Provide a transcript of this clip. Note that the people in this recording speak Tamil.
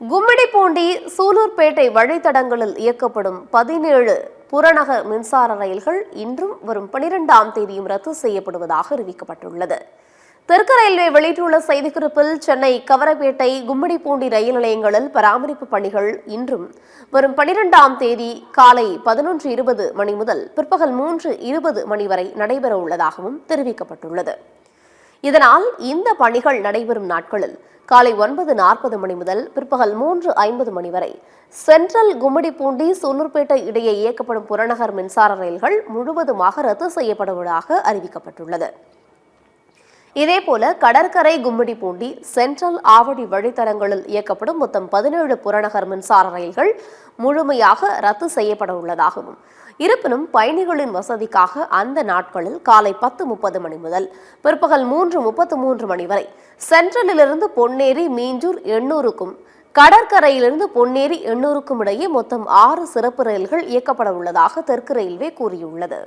கும்மிடிப்பூண்டி சூலூர்பேட்டை வழித்தடங்களில் இயக்கப்படும் 17 புறநகர் மின்சார ரயில்கள் இன்றும் வரும் 12ஆம் தேதியும் ரத்து செய்யப்படுவதாக அறிவிக்கப்பட்டுள்ளது. தெற்கு ரயில்வே வெளியிட்டுள்ள செய்திக்குறிப்பில் சென்னை கவரப்பேட்டை கும்மிடிப்பூண்டி ரயில் நிலையங்களில் பராமரிப்பு பணிகள் இன்றும் வரும் 12ஆம் தேதி காலை 11:20 மணி முதல் பிற்பகல் 3:20 மணி வரை நடைபெற உள்ளதாகவும் தெரிவிக்கப்பட்டுள்ளது. இதனால் இந்த பணிகள் நடைபெறும் நாட்களில் காலை 9:40 மணி முதல் பிற்பகல் 3:50 மணி வரை சென்ட்ரல் கும்மிடிப்பூண்டி சூலூர்பேட்டை இடையே இயக்கப்படும் புறநகர் மின்சார ரயில்கள் முழுவதுமாக ரத்து செய்யப்படுவதாக அறிவிக்கப்பட்டுள்ளது. இதேபோல கடற்கரை கும்மிடிப்பூண்டி சென்ட்ரல் ஆவடி வழித்தடங்களில் இயக்கப்படும் மொத்தம் 17 புறநகர் மின்சார ரயில்கள் முழுமையாக ரத்து செய்யப்பட உள்ளதாகவும், இருப்பினும் பயணிகளின் வசதிக்காக அந்த நாட்களில் காலை 10:30 மணி முதல் பிற்பகல் 3:33 மணி வரை சென்ட்ரலிலிருந்து பொன்னேரி மீஞ்சூர் எண்ணூருக்கும் கடற்கரையிலிருந்து பொன்னேரி எண்ணூருக்கும் இடையே மொத்தம் 6 சிறப்பு ரயில்கள் இயக்கப்பட உள்ளதாக தெற்கு ரயில்வே கூறியுள்ளது.